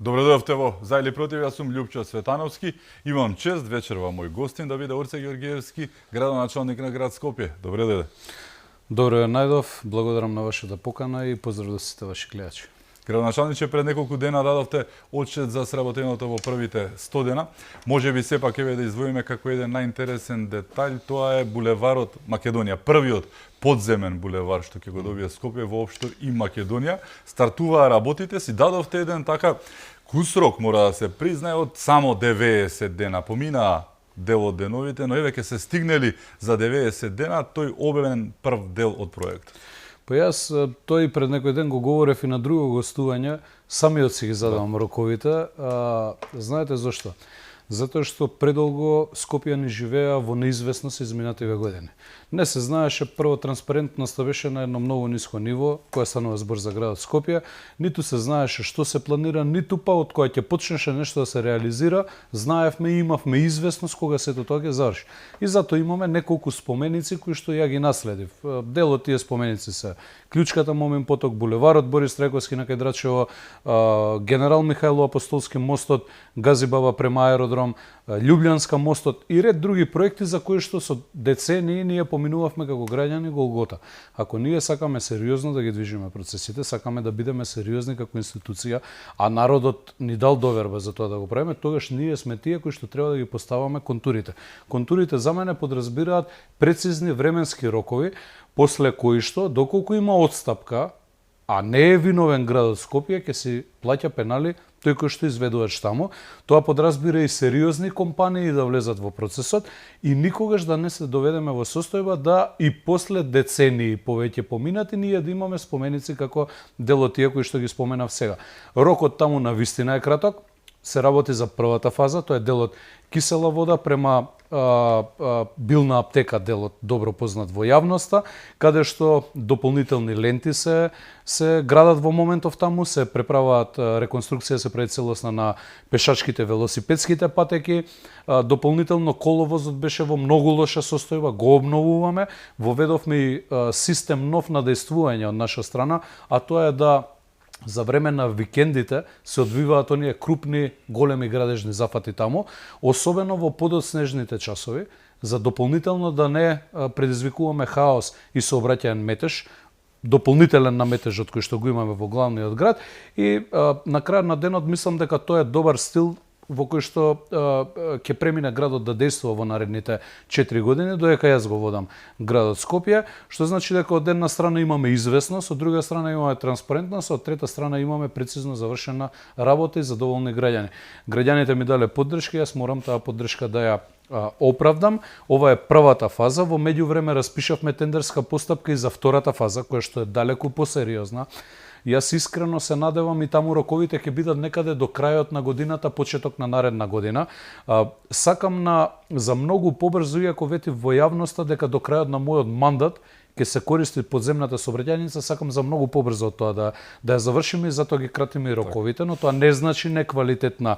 Добро дојдовте во За или против, јас сум Љупчо Светановски. Имам чест вечерва мој гостин да биде Орце Ѓорѓиевски, градоначалник на град Скопје. Добре дојде. Добро ја најдов, благодарам на вашата покана и поздрав до сите ваши гледачи. Градоначалниче, пред неколку дена дадовте отчет за сработеното во првите 100 дена. Може би сепак еве да издвоиме како еден најинтересен детаљ, тоа е булеварот Македонија, првиот подземен булевар што ќе го добие Скопје воопшто и Македонија. Стартуваа работите, си дадовте еден така кусрок, мора да се признае, од само 90 дена. Поминаа дел од деновите, но еве ќе се стигнели за 90 дена, тој објавен прв дел од проектот. Па јас тој пред некој ден го говорев и на друго гостување, самиот си ги задавам роковите. Знаете зошто? Затоа што предолго Скопјани живеа во неизвестност изминативе години. Не се знаеше, прво транспарентноста беше на едно многу ниско ниво, која станува збор за градот Скопје, ниту се знаеше што се планира, ниту па од која ќе почнеше нешто да се реализира, знаевме и имавме известност кога сето тоа ќе заврши. И затоа имаме неколку споменици кои што ја ги наследив. Дел од тие споменици се Клучката Момин поток, булеварот Борис Трајковски на Кајдрачево, Генерал Михајло Апостолски мостот, Газибаба према аеродром, Љубљанска мостот и ред други проекти за кои што со децении ние поминувавме како граѓани Голгота. Ако ние сакаме сериозно да ги движиме процесите, сакаме да бидеме сериозни како институција, а народот ни дал доверба за тоа да го правиме, тогаш ние сме тие кои што треба да ги поставаме контурите. Контурите за мене подразбираат прецизни временски рокови, после кои што, доколку има отстапка, а не е виновен градот Скопје, ќе си плаќа пенали тој кој што изведувач таму. Тоа подразбира и сериозни компании да влезат во процесот и никогаш да не се доведеме во состојба да и после децении повеќе поминати ние да имаме споменици како дел од тие кои што ги споменав сега. Рокот таму на вистина е краток, се работи за првата фаза, тоа е делот кисела вода према билна аптека, делот добро познат во јавноста, каде што дополнителни ленти се градат во моментов таму, се преправаат, реконструкција се прави целосна на пешачките, велосипедските патеки, дополнително коловозот беше во многу лоша состојба, го обновуваме, воведовме и систем нов на дејствување од наша страна, а тоа е да за време на викендите се одвиваат оние крупни, големи градежни зафати таму, особено во подоснежните часови, за дополнително да не предизвикуваме хаос и сообраќаен метеж, дополнителен на метежот кој што го имаме во главниот град. И на крајот на денот мислам дека тоа е добар стил во кој што ќе премине градот да действува во наредните 4 години, додека јас го водам градот Скопје, што значи дека од една страна имаме известност, од друга страна имаме транспарентност, од трета страна имаме прецизно завршена работа и задоволни граѓани. Граѓаните ми дале поддршка, јас морам таа поддршка да ја оправдам. Ова е првата фаза, во меѓувреме распишавме тендерска постапка и за втората фаза, која што е далеку посериозна. Јас искрено се надевам и таму роковите ќе бидат некаде до крајот на годината, почеток на наредна година. Сакам за многу побрзо, иако ветив во јавноста дека до крајот на мојот мандат ќе се користи подземната сообраќајница, сакам за многу побрзо тоа да ја завршиме и затоа ги кратиме и роковите, но тоа не значи неквалитетна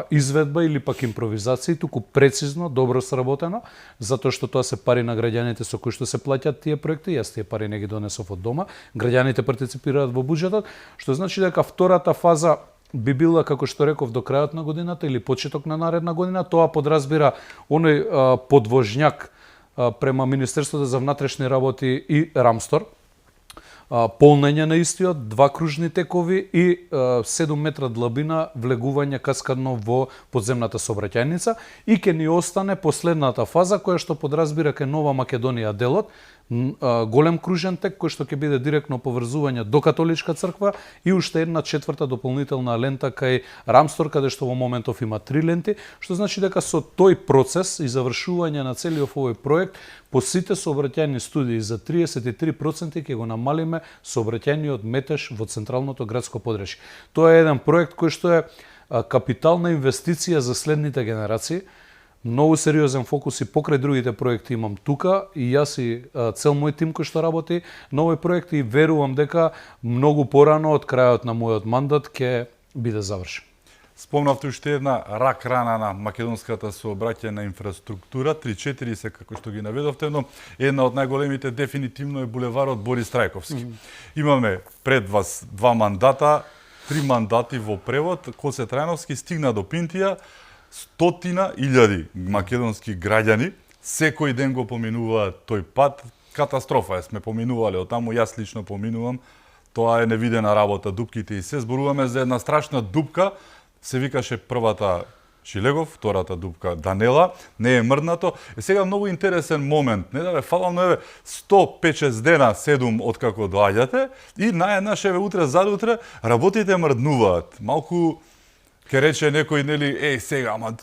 изведба или пак импровизација, туку прецизно, добро сработено, затоа што тоа се пари на граѓаните со кои што се плаќаат тие проекти, јас тие пари не ги донесов од дома, граѓаните партиципираат во буџетот, што значи дека втората фаза би била, како што реков, до крајот на годината или почеток на наредна година. Тоа подразбира оној подвожњак према Министерството за внатрешни работи и Рамстор, полнење на истиот, 2 кружни текови и 7 метра длабина влегување каскадно во подземната сообраќајница и ќе ни остане последната фаза која што подразбира кај Нова Македонија делот, голем кружен тек кој што ќе биде директно поврзување до Католичка црква и уште една четврта дополнителна лента кај Рамстор, каде што во моментов има 3 ленти, што значи дека со тој процес и завршување на целиот овој проект по сите сообраќајни студии за 33% ќе го намалиме сообраќајниот метеж во централното градско подрачје. Тоа е еден проект кој што е капитална инвестиција за следните генерации. Многу сериозен фокус и покрај другите проекти имам тука и јас и цел мој тим кој што работи на овој проект и верувам дека многу порано од крајот на мојот мандат ќе биде завршен. Спомнавте уште една рак рана на македонската сообраќајна инфраструктура, 3-4 се како што ги наведовте, но една од најголемите дефинитивно е булеварот Борис Трајковски. Имаме пред вас 2 мандата, 3 мандати во превод, Коце Трајновски стигна до Пинтија, 100.000 македонски граѓани секој ден го поминуваат тој пат. Катастрофа е, сме поминувале од таму, јас лично поминувам. Тоа е невидена работа, дупките и се. Зборуваме за една страшна дупка, се викаше првата Шилегов, втората дупка Данела, не е мрднато. Сега многу интересен момент, не да ве фалам, но еве 105-6 дена, 7 откако доаѓате и наеднаш еве утре задутре работите мрднуваат. Малку ке рече некој, нели, сега, ама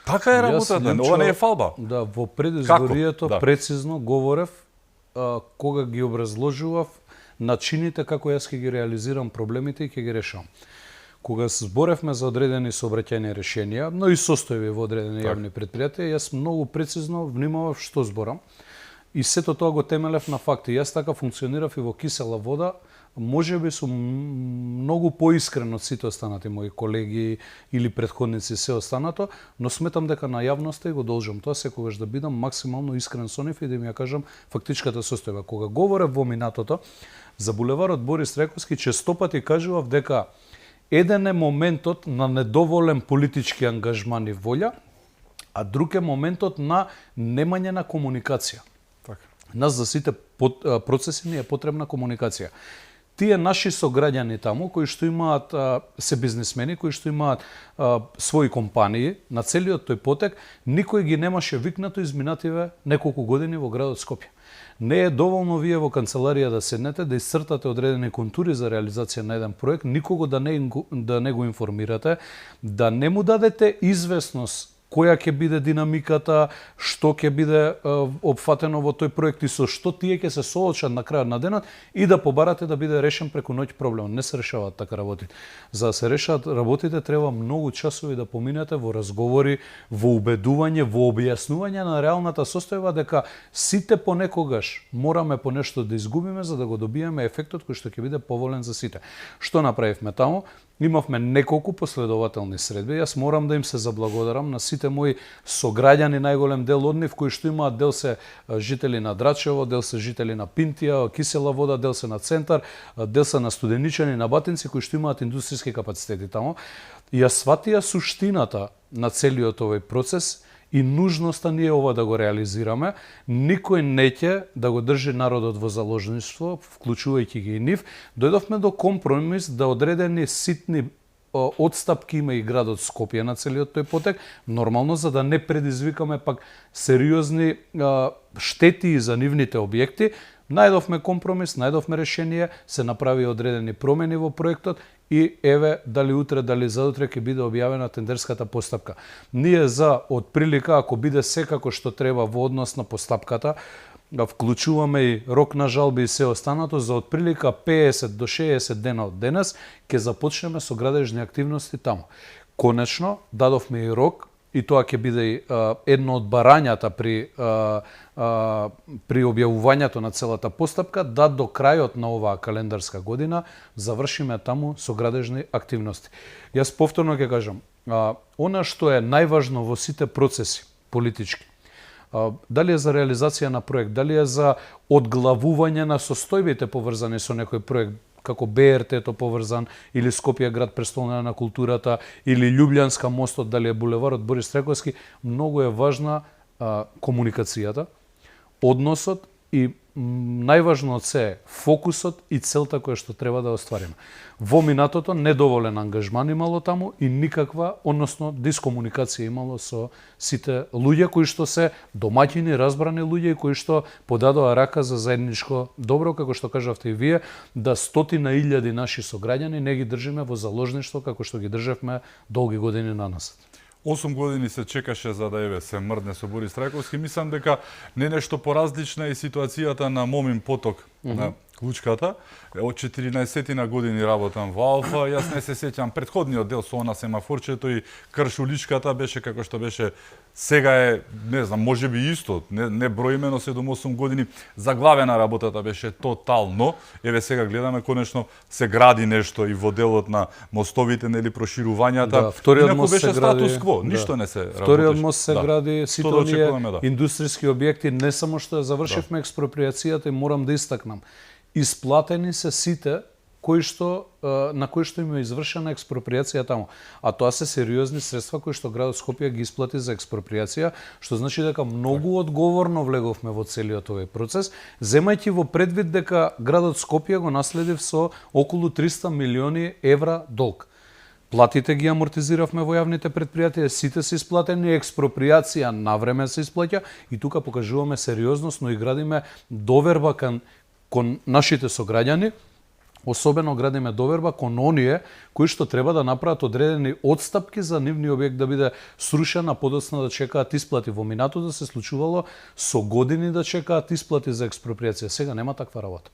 така е работата, ова не е фалба. Да, во предизборието Да. прецизно говорев кога ги образложував начините како јас ќе ги реализирам проблемите и ќе ги решам. Кога зборевме за одредени сообраќајни решенија, но и состојби во одредени јавни предпријатија, јас многу прецизно внимавав што зборам и сето тоа го темелев на факти. Јас така функционирав и во кисела вода, можеби сум многу поискрен од сите останати мои колеги или претходници се останато, но сметам дека на јавноста и го должам тоа секогаш да бидам максимално искрен со нив и да им ја кажам фактичката состојба. Кога говорев во минатото за булеварот Борис Трајковски, честопати кажував дека еден е моментот на недоволен политички ангажман и волја, а друг е моментот на немање на комуникација. Така. Нас за сите процеси ни е потребна комуникација. Тие наши сограѓани таму, кои што имаат се бизнисмени, кои што имаат своји компании, на целиот тој потек, никој ги немаше викнато изминативе неколку години во градот Скопје. Не е доволно вие во канцеларија да седнете, да исцртате одредени контури за реализација на еден проект, никого да не го информирате, да не му дадете известност која ќе биде динамиката, што ќе биде опфатено во тој проект и со што тие ќе се соочат на крајот на денот и да побарате да биде решен преку ноќ проблем. Не се решаваат така работи. За да се решат работите треба многу часови да поминете во разговори, во убедување, во објаснување на реалната состојба дека сите понекогаш мораме по нешто да изгубиме за да го добиеме ефектот кој што ќе биде поволен за сите. Што направивме таму? Имавме неколку последователни средби. Јас морам да им се заблагодарам на сите мои сограѓани, најголем дел од нив кои што имаат, дел се жители на Драчево, дел се жители на Пинтија, Кисела вода, дел се на Центар, дел се на Студеничани, на Батинци кои што имаат индустријски капацитети таму. Ја сватија суштината на целиот овој процес и нужноста ние ова да го реализираме. Никој не ќе да го држи народот во заложништво, вклучувајќи ги и нив. Дојдовме до компромис да одредени ситни одстапки има и градот Скопје на целиот тој потек, нормално за да не предизвикаме пак сериозни штети за нивните објекти. Најдовме компромис, најдовме решение, се направи одредени промени во проектот и еве дали утре, дали задутре ќе биде објавена тендерската постапка. Ние за отприлика, ако биде секако што треба во однос на постапката, вклучуваме и рок на жалби и се останато, за отприлика 50 до 60 дена од денес ќе започнеме со градежни активности таму. Конечно, дадовме и рок, и тоа ќе биде едно од барањата при објавувањето на целата постапка, да до крајот на оваа календарска година завршиме таму со градежни активности. Јас повторно ќе кажам, она што е најважно во сите процеси политички, дали е за реализација на проект, дали е за одглавување на состојбите поврзани со некој проект, како БРТ-то поврзан, или Скопје град престолна на културата, или Љубљанска мостот, дали е булеварот Борис Трајковски, многу е важна комуникацијата, односот и најважно од се фокусот и целта која што треба да оствариме. Во минатото недоволен ангажман имало таму и никаква, односно дискомуникација имало со сите луѓе кои што се домаќини, разбрани луѓе и кои што подадоа рака за заедничко добро, како што кажавте и вие, да 100.000 наши сограѓани не ги држиме во заложништво како што ги држевме долги години нанасад. 8 години се чекаше за да се мрдне со Борис Трајковски. Мислам дека не нешто поразлична е ситуацијата на Момин поток на Клучката. Од 14 години работам во Алфа. Јас не се сеќам претходниот дел со она семафорчето и Кршуличката беше како што беше. Сега е, не знам, можеби исто, не броимено 7-8 години. Заглавена работата беше тотално. Еве сега гледаме конечно се гради нешто и во делот на мостовите, нели проширувањата. Да, вториот мост беше се гради. статус кво, ништо не се работеше. Вториот мост се гради, сите Тоа да оние очекуваме, да. индустријски објекти, не само што ја завршивме експроприацијата, и морам да истакнам. Исплатени се сите на кои што им е извршена експроприација таму. А тоа се сериозни средства кои што градот Скопје ги исплати за експроприација, што значи дека многу одговорно влеговме во целиот овој процес, земајќи во предвид дека градот Скопје го наследив со околу 300 милиони евра долг. Платите ги амортизиравме во јавните предпријатија, сите се исплатени, експроприација навреме се исплаќа и тука покажуваме сериозност, но и градиме доверба кон нашите сограѓани. Особено градиме доверба кон оние кои што треба да направат одредени одстапки за нивни објект да биде срушен, а подоцна да чекаат исплати. Во минатото се случувало со години да чекаат исплати за експроприација. Сега нема таква работа.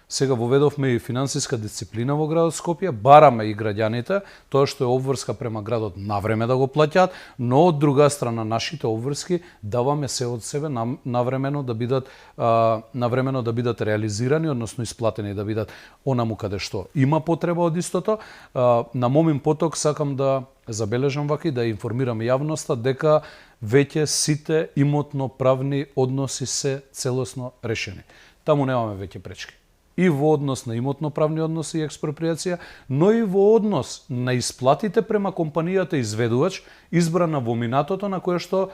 Сега воведовме и финансиска дисциплина во градот Скопје, бараме и граѓаните, тоа што е обврска према градот навреме да го плаќаат, но од друга страна нашите обврски даваме се од себе навремено да бидат реализирани, односно исплатени, да бидат онаму каде што има потреба од истото. На момин поток сакам да забележам вака и да информирам јавноста дека веќе сите имотно-правни односи се целосно решени. Таму немаме веќе пречки. И во однос на имотно-правни односи и експроприација, но и во однос на исплатите према компанијата изведувач, избрана во минатото, на која што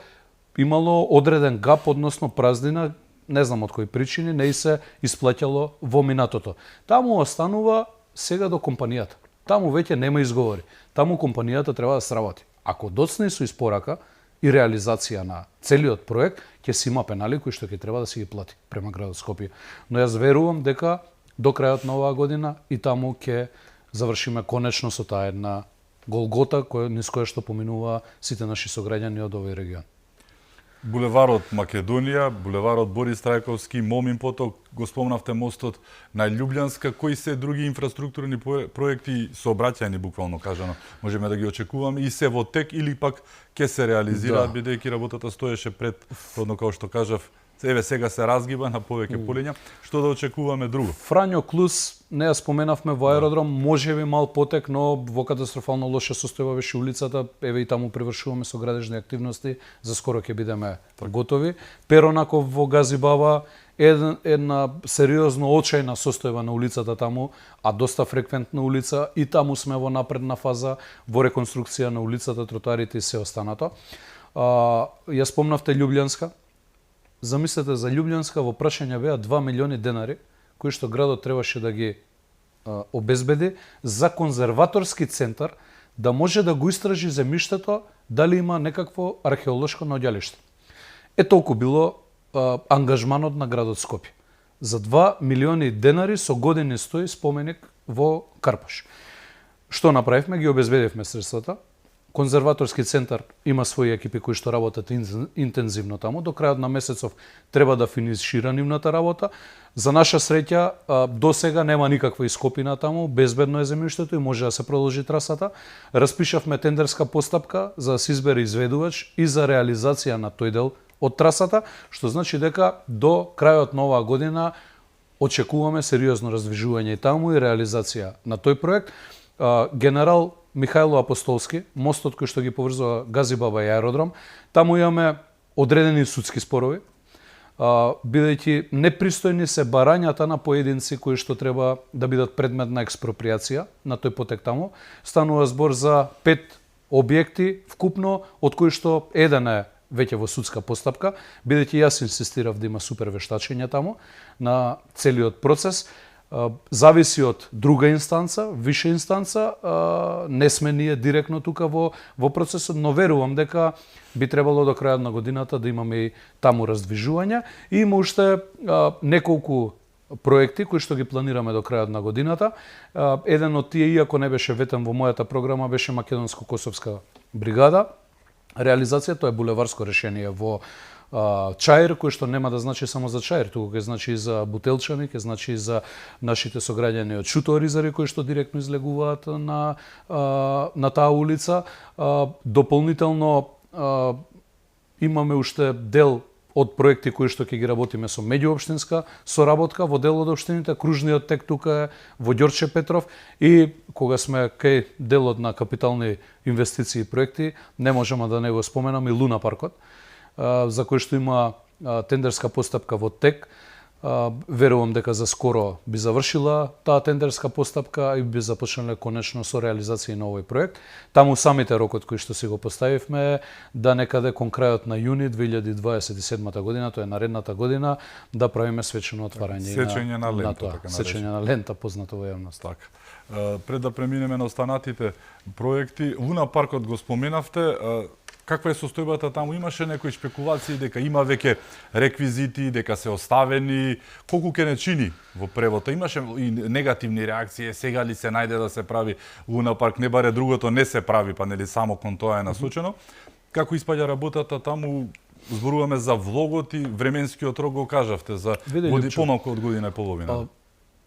имало одреден гап, односно празнина, не знам од кои причини, не и се исплаќало во минатото. Таму останува сега до компанијата. Таму веќе нема изговори. Таму компанијата треба да сработи. Ако доцне со испорака и реализација на целиот проект, ќе си има пенали кои што ќе треба да се ги плати према градот Скопје. Но јас верувам дека до крајот на оваа година и таму ќе завршиме конечно со таа една голгота низ која што поминува сите наши сограѓани од овој регион. Булеварот Македонија, булеварот Борис Трајковски, Момин поток, го спомнавте мостот на Љубљанска, кои се други инфраструктурни проекти сообраќајни буквално кажано, можеме да ги очекуваме и се во тек или пак ќе се реализираат, бидејќи работата стоеше пред, родно како што кажав, еве сега се разгиба на повеќе полиња. Што да очекуваме друго? Фрањо Клус, не ја споменавме во аеродром, можеби мал потек, но во катастрофално лоша состојба беше улицата, еве и таму привршуваме со градежни активности, за скоро ќе бидеме готови. Перонаков во Газибаба, една сериозно очајна состојба на улицата таму, а доста фреквентна улица, и таму сме во напредна фаза во реконструкција на улицата, тротоарите и се останато. Ја спомнавте Љубљанска. Замислете, за Љубљанска во прашање беа 2 милиони денари, кои што градот требаше да ги обезбеди за конзерваторски центар, да може да го истражи земјиштето дали има некакво археолошко наоѓалиште. Толку било ангажманот на градот Скопје. За 2 милиони денари со години стои споменик во Карпаш. Што направивме? Ги обезбедивме средствата. Конзерваторски центар има своји екипи кои што работат интензивно таму. До крајот на месецов треба да финишира нивната работа. За наша среќа, до сега нема никаква ископина таму, безбедно е земјиштето и може да се продолжи трасата. Распишавме тендерска постапка за да се избере изведувач и за реализација на тој дел од трасата, што значи дека до крајот на оваа година очекуваме сериозно раздвижување таму и реализација на тој проект. Генерал Михајло Апостолски, мостот кој што ги поврзува Газибаба и аеродром, таму имаме одредени судски спорови, бидејќи непристојни се барањата на поединци кои што треба да бидат предмет на експроприација на тој потек таму. Станува збор за 5 објекти вкупно, од кои што еден е веќе во судска постапка, бидејќи јас инсистирав да има супервештачење таму на целиот процес. Зависи од друга инстанца, виша инстанца, не сме ние директно тука во процесот, но верувам дека би требало до крајот на годината да имаме и таму раздвижување. И има уште неколку проекти кои што ги планираме до крајот на годината. Еден од тие, иако не беше ветен во мојата програма, беше Македонско-Косовска бригада. Реализација, тоа е булеварско решение во Чаир, кој што нема да значи само за Чаир, туку ќе значи и за Бутелчани, ќе значи и за нашите сограѓани од Чуторизари кои што директно излегуваат на таа улица. Дополнително имаме уште дел од проекти кои што ќе ги работиме со меѓуопштинска соработка во дел од општините. Кружниот тек тука е во Ѓорче Петров и кога сме кај делот на капитални инвестиции и проекти, не можеме да не го споменам и Луна паркот, за кој што има тендерска постапка во тек. Верувам дека за скоро би завршила таа тендерска постапка и би започнале конечно со реализација на овој проект. Таму самите рокот кој што си го поставивме да некаде кон крајот на јуни 2027 година, тоа е наредната година, да правиме свечено отварање Сечење на лента, тоа. така Сечење на лента, познато во јавноста. Така. Пред да преминеме на останатите проекти, Луна паркот го споменавте, каква е состојбата таму? Имаше некои шпекулации дека има веќе реквизити, дека се оставени, колку ќе не чини во превода? Имаше и негативни реакции, сега ли се најде да се прави Луна парк, не баре другото не се прави, па нели само кон тоа е насочено. Како испаѓа работата таму? Зборуваме за влогот и временскиот рок го кажавте, за помалку од година и половина.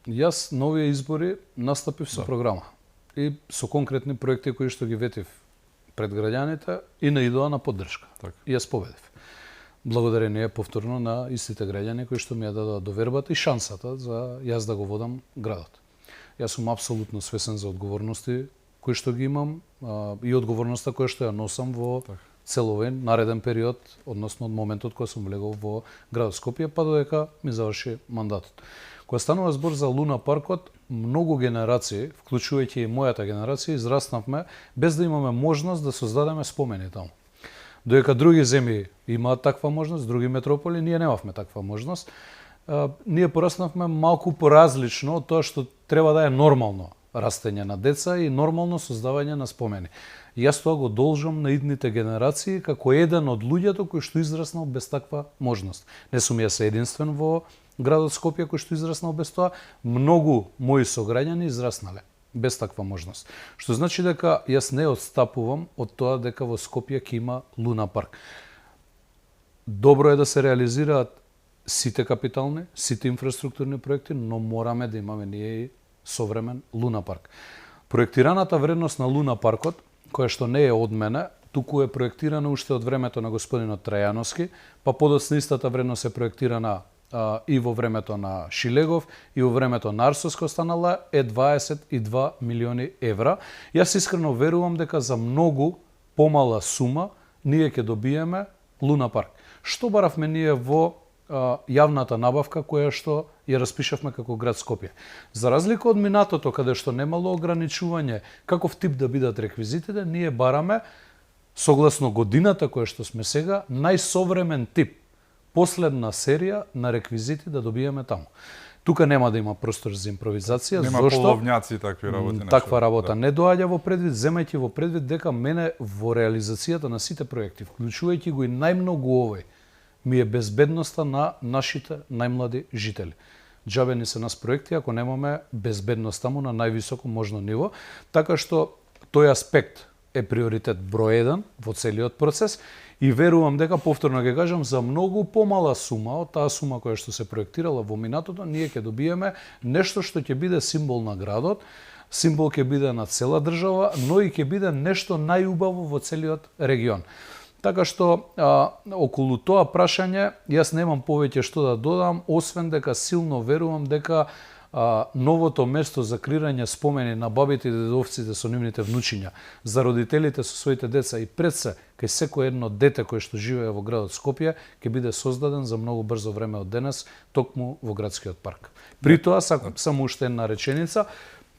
Јас на овие избори настапив со програма и со конкретни проекти кои што ги ветив пред граѓаните и наидоа на поддршка. Так. И јас победив. Благодарение повторно на истите граѓани кои што ми ја дадоа довербата и шансата за јас да го водам градот. Јас сум апсолутно свесен за одговорности кои што ги имам и одговорноста која што ја носам во целовен нареден период, односно од моментот кога сум влегол во градот Скопје, па додека ми заврши мандатот. Кога станува збор за Луна паркот, многу генерации, вклучувајќи и мојата генерација, израснавме без да имаме можност да создадеме спомени таму. Додека други земји имаат таква можност, други метрополи, ние немавме таква можност. Ние пораснавме малку поразлично од тоа што треба да е нормално растење на деца и нормално создавање на спомени. Јас тоа го должам на идните генерации како еден од луѓето кој што израснал без таква можност. Не сум јас единствен во градот Скопје кој што израснал без тоа, многу мои сограѓани израснале без таква можност. Што значи дека јас не отстапувам од тоа дека во Скопје ќе има Луна парк. Добро е да се реализираат сите капитални, сите инфраструктурни проекти, но мораме да имаме ние и современ Луна парк. Проектираната вредност на Луна паркот, која што не е од мене, туку е проектирана уште од времето на господинот Трајановски, па подоцна истата вредност е проектирана и во времето на Шилегов, и во времето на Арсовска останала е 22 милиони евра. Јас искрено верувам дека за многу помала сума ние ќе добиеме Луна парк. Што баравме ние во јавната набавка која што ја распишавме како град Скопје? За разлика од минатото, каде што немало ограничување каков тип да бидат реквизитите, ние бараме, согласно годината која што сме сега, најсовремен тип, последна серија на реквизити да добиеме таму. Тука нема да има простор за импровизација, нема зошто половњаци и такви работи. Таква работа не доаѓа во предвид, земајќи во предвид дека мене во реализацијата на сите проекти, вклучувајќи го и најмногу овој, ми е безбедноста на нашите најмлади жители. Џабе ни се нас проекти ако немаме безбедност таму на највисоко можно ниво, така што тој аспект е приоритет број 1 во целиот процес и верувам дека, повторно ќе кажам, за многу помала сума од таа сума која што се проектирала во минатото, ние ќе добиеме нешто што ќе биде символ на градот, символ ќе биде на цела држава, но и ќе биде нешто најубаво во целиот регион. Така што, околу тоа прашање, јас немам повеќе што да додам, освен дека силно верувам дека новото место за крирање спомени на бабите и дедовците со нивните внучиња, за родителите со своите деца и пред се, кај секој едно дете кое што живее во градот Скопје, ќе биде создаден за многу брзо време од денес, токму во градскиот парк. При тоа, само уште една реченица,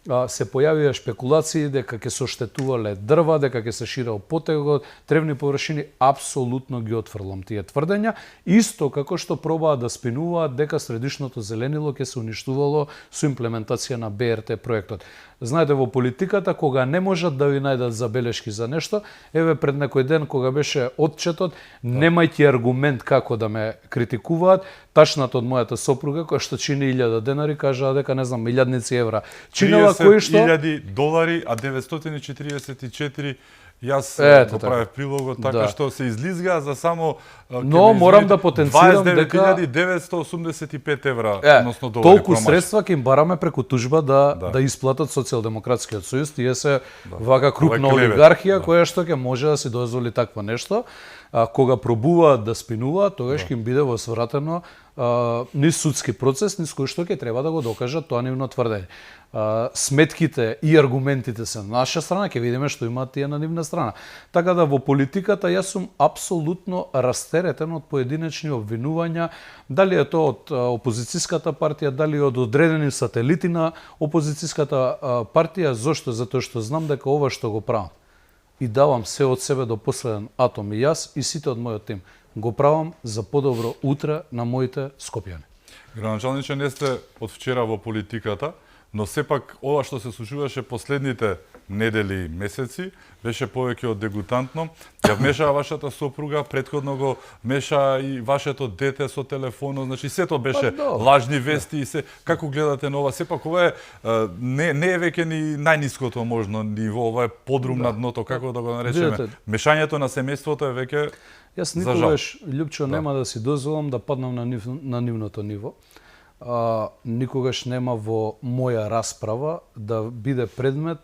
се појавија шпекулации дека ќе се оштетувале дрва, дека ќе се ширал потегот, тревни површини, апсолутно ги отфрлам тие тврдења, исто како што пробаа да спинуваат дека средишното зеленило ќе се уништувало со имплементација на БРТ проектот. Знаете, во политиката, кога не можат да ви најдат забелешки за нешто, еве пред некој ден кога беше отчетот, немајќи аргумент како да ме критикуваат, тачната од мојата сопруга, која што чини 1000 денари, кажаа дека, не знам, илјадници евра. Чинела кој што... $30,000, а 944 јас го правев прилогот, така што се излизгаа за само... Но морам да потенцирам дека... 29.985 евра, односно долари. Толку средства ќе им бараме преку тужба да исплатат Социјалдемократскиот сојуз, тие се вака крупна олигархија која што ќе може да си дозволи такво нешто. Кога пробуваат да спинуваат, тогаш ќе им биде возвратено низ судски процес, низ кој што ќе треба да го докажат тоа нивно тврдење. сметките и аргументите се на наша страна, ќе видиме што имаат тие на нивна страна. Така да во политиката јас сум апсолутно растеретен од поединечни обвинувања, дали е тоа од опозицијската партија, дали од одредени сателити на опозицијската партија. Зошто? Затоа што знам дека ова што го правам и давам се од себе до последен атом и јас и сите од мојот тим го правам за подобро утре на моите скопјани. Градоначалниче, не сте од вчера во политиката, но сепак ова што се случуваше последните недели и месеци беше повеќе од дегутантно. Ја вмешаа вашата сопруга, претходно го вмеша и вашето дете со телефонот, значи сето беше лажни вести и се. Како гледате на ова? Сепак ова е не е веќе ни најниското можно ниво, ова е подрум на дното, како да го наречеме. Мешањето на семејството е веќе. Јас никогаш, Љупчо, нема да си дозволам да паднам на нивното ниво. Никогаш нема во моја расправа да биде предмет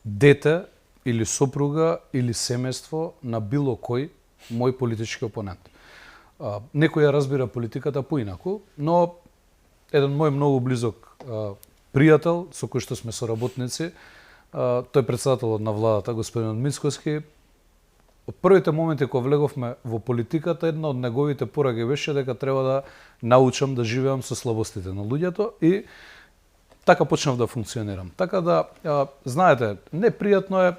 дете или сопруга или семејство на било кој мој политички опонент. Некој ја разбира политиката поинаку, но еден мој многу близок пријател, со кој што сме соработници, тој председателот на владата, господин Мицкоски, од првите моменти кога влеговме во политиката, една од неговите пораки беше дека треба да научам да живеам со слабостите на луѓето и така почнав да функционирам. Така да, знаете, непријатно е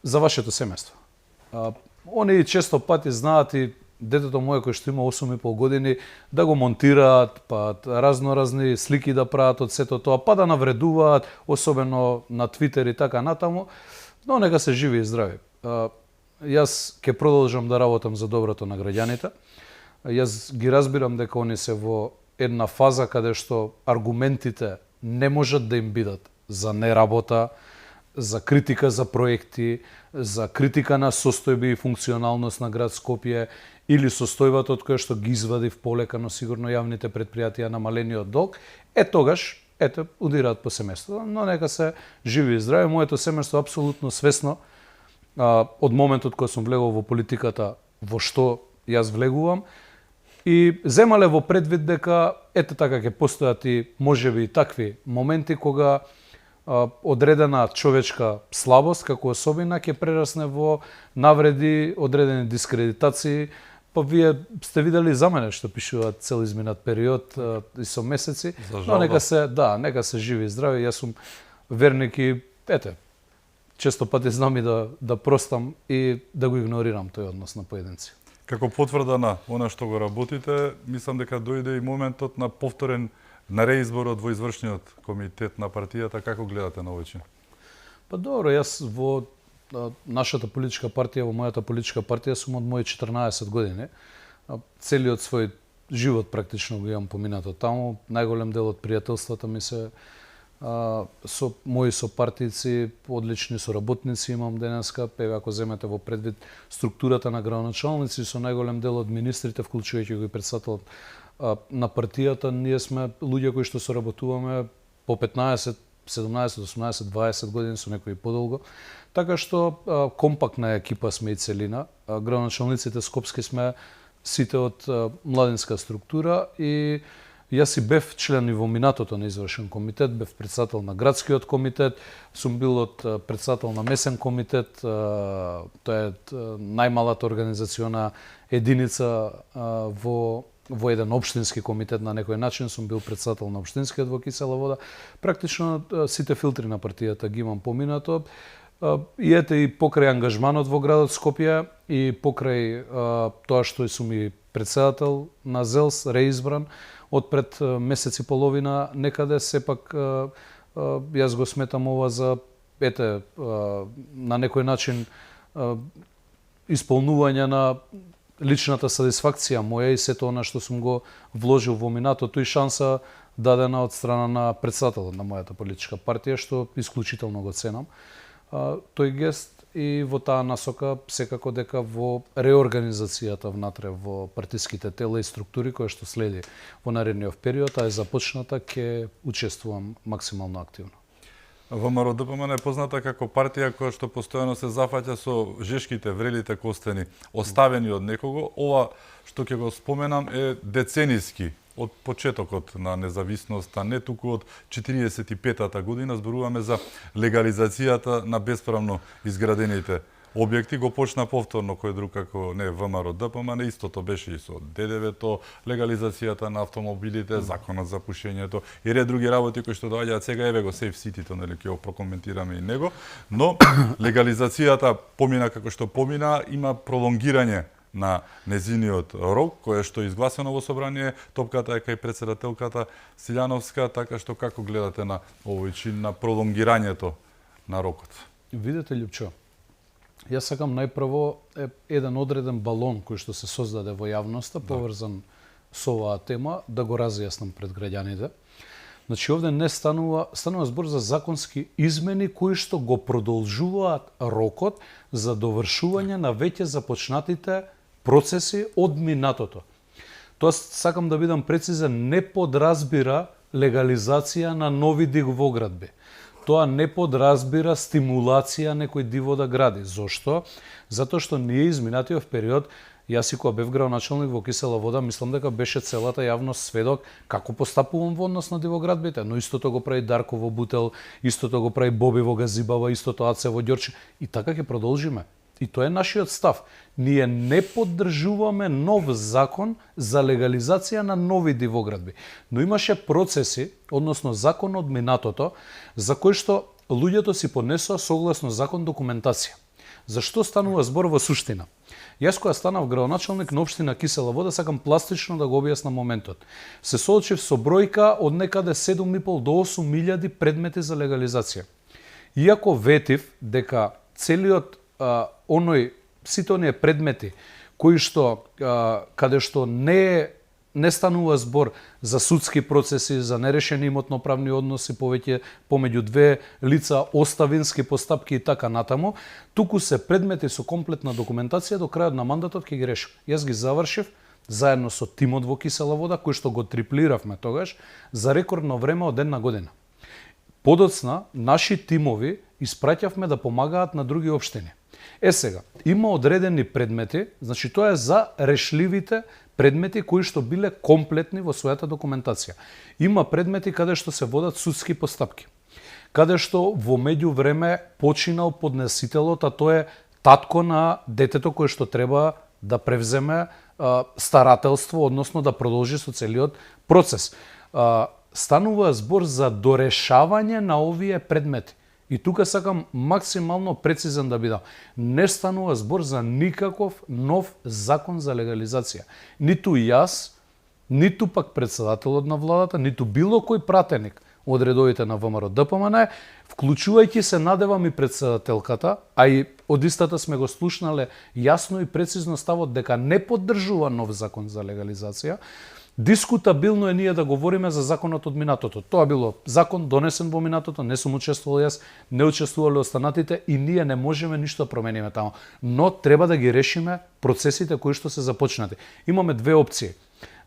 за вашето семејство. Они често пати знаат и детето моје кој што има 8,5 години да го монтираат, па разни слики да прават од сето тоа, па да навредуваат, особено на Твитер и така натаму, но нека се живи и здрави. Јас ќе продолжам да работам за доброто на граѓаните. Јас ги разбирам дека они се во една фаза каде што аргументите не можат да им бидат за неработа, за критика за проекти, за критика на состојби и функционалност на град Скопје или состојбата од која што ги извадив полека, но сигурно јавните предпријатија намалениот долг, тогаш удираат по семејството. Но нека се живи и здрави. Моето семејство апсолутно свесно од моментот кога сум влегол во политиката, во што јас влегувам, и земале во предвид дека така ќе постојат и можеби и такви моменти кога одредена човечка слабост како особина ќе прерасне во навреди, одредени дискредитации. Па вие сте видели за мене што пишуваат цел изминат период и со месеци, но нека се живи и здрави. Јас сум верник и често пати знам и да простам и да го игнорирам тој однос на поединци. Како потврда на она што го работите, мислам дека дојде и моментот на повторен на реизборот во извршниот комитет на партијата. Како гледате на овој чин? Па добро, јас во нашата политичка партија, во мојата политичка партија сум од мои 14 години. Целиот свој живот практично го имам поминато таму. Најголем дел од пријателствата ми се со мои сопартици, одлични соработници имам денеска. Ако земете во предвид структурата на градоначалници, со најголем дел од министрите, вклучувајќи го и председателот на партијата, ние сме луѓе кои што соработуваме по 15, 17, 18, 20 години, со некои подолго. Така што компактна екипа сме и целина. Градоначалниците скопски сме сите од младинска структура и јас и бев член и во минатото на извршен комитет, бев председател на градскиот комитет, сум бил од председател на месен комитет, тоа е најмалата организациона единица во еден општински комитет на некој начин, сум бил председател на општинскиот во Кисела Вода. Практично сите филтри на партијата ги имам поминато. И и покрај ангажманот во градот Скопје и покрај тоа што сум и председател на ЗЕЛС, реизбран, од пред месец и половина некаде, сепак јас го сметам ова за на некој начин исполнување на личната сатисфакција моја и сето она што сум го вложил во минатото и шанса дадена од страна на председателот на мојата политичка партија, што исклучително го ценам тој гест. И во таа насока секако дека во реорганизацијата внатре во партиските тела и структури која што следи во наредниот период, е започната, ќе учествувам максимално активно. ВМРО-ДПМН е позната како партија која што постојано се зафаќа со жешките, врелите костени, оставени од некого. Ова што ќе го споменам е деценијски од почетокот на независноста, не туку од 45-та година, зборуваме за легализацијата на бесправно изградените објекти. Го почна повторно кој друг како не ВМРО ДПМН, истото беше и со ДДВ-то, легализацијата на автомобилите, законот за пушењето и ред други работи кои што доаѓаат сега, еве го Safe City-то, нели ќе го прокоментираме и него, но легализацијата помина како што помина, има пролонгирање на незиниот рок, кое што е изгласено во собрание, топката е кај претседателката Силјановска, така што како гледате на овој чин на пролонгирањето на рокот? Видете, Лјупчо, јас сакам најпрво еден одреден балон кој што се создаде во јавноста, поврзан со оваа тема, да го разјаснам пред граѓаните. Значи, овде не станува збор за законски измени кои што го продолжуваат рокот за довршување на веќе започнатите процеси од минатото. Тоест, сакам да бидам прецизен, не подразбира легализација на нови дивоградби. Тоа не подразбира стимулација некој диво да гради. Зошто? Затоа што ние изминатиот период, јас и кога бев градоначалник во Кисела Вода, мислам дека беше целата јавност сведок како постапувам во однос на дивоградбите, но истото го прави Дарко во Бутел, истото го прави Боби во Газибава, истото Аце во Ѓорче, и така ќе продолжиме. И тоа е нашиот став. Ние не поддржуваме нов закон за легализација на нови дивоградби. Но имаше процеси, односно закон од минатото, за кој што луѓето си поднесоа согласно закон документација. Зашто станува збор во суштина? Јас кога станав градоначалник на општина Кисела Вода, сакам пластично да го објаснам моментот. Се соочив со бројка од некаде 7,5 до 8.000 предмети за легализација. Иако ветив дека целиот сите оние предмети кои што каде што не станува збор за судски процеси, за нерешени имотно-правни односи помеѓу две лица, оставински постапки и така натаму, туку се предмети со комплетна документација до крајот на мандатот ќе ги решим. Јас ги завршив заедно со тимот во Кисела Вода, кој што го триплиравме тогаш за рекордно време од една година. Подоцна, наши тимови испраќавме да помагаат на други општини. Сега, има одредени предмети, значи тоа е за решливите предмети кои што биле комплетни во својата документација. Има предмети каде што се водат судски постапки, каде што во меѓувреме починал поднесителот, а тоа е татко на детето кое што треба да превземе старателство, односно да продолжи со целиот процес. Станува збор за дорешавање на овие предмети. И тука сакам максимално прецизен да бидам. Не станува збор за никаков нов закон за легализација. Ниту јас, ниту пак председателот на владата, ниту било кој пратеник од редовите на ВМРО ДПМН, вклучувајќи се надевам и председателката, а и од истата сме го слушнале јасно и прецизно ставот дека не поддржува нов закон за легализација. Дискутабилно е ние да говориме за законот од минатото. Тоа било закон донесен во минатото, не сум учествувал јас, не учествувале останатите и ние не можеме ништо да промениме таму. Но треба да ги решиме процесите кои што се започнати. Имаме две опции.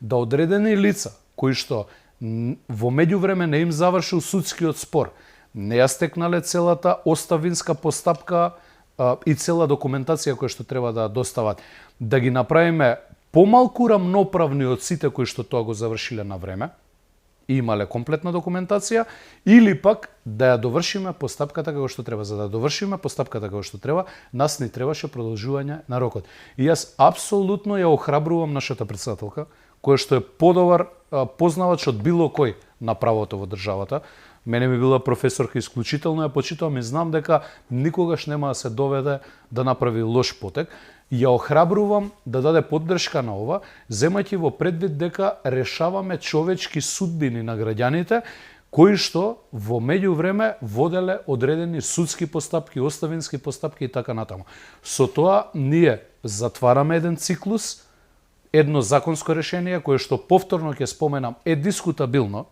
Да одредени лица кои што во меѓувреме не им завршил судскиот спор, не ја стекнале целата оставинска постапка и цела документација која што треба да достават, да ги направиме помалку рамноправни од сите кои што тоа го завршиле на време и имале комплетна документација, или пак да ја довршиме постапката како што треба. За да довршиме постапката како што треба, нас ни требаше продолжување на рокот. И јас апсолутно ја охрабрувам нашата председателка, која што е подобар познавач од било кој на правото во државата. Мене ми била професорка исклучително, ја почитувам и знам дека никогаш нема да се доведе да направи лош потек. Ја охрабрувам да даде поддршка на ова, земајќи во предвид дека решаваме човечки судбини на граѓаните, кои што во меѓувреме воделе одредени судски постапки, оставински постапки и така натаму. Со тоа ние затвараме еден циклус, едно законско решение кое што повторно ќе споменам е дискутабилно,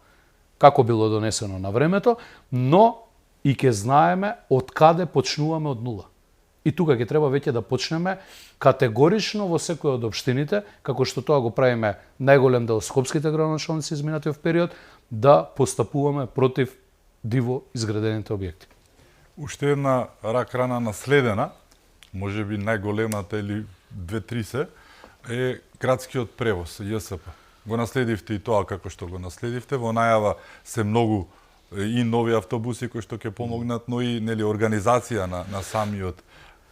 како било донесено на времето, но и ќе знаеме од каде почнуваме од нула. И тука ќе треба веќе да почнеме категорично во секој од општините, како што тоа го правиме најголем дел скопските градоначалници изминатиот период, да постапуваме против диво изградените објекти. Уште една рак рана наследена, можеби најголемата или 2-3 се, е градскиот превоз, ЈСП. го наследивте и тоа како што го наследивте. Во најава се многу и нови автобуси кои што ќе помогнат, но и нели организација на самиот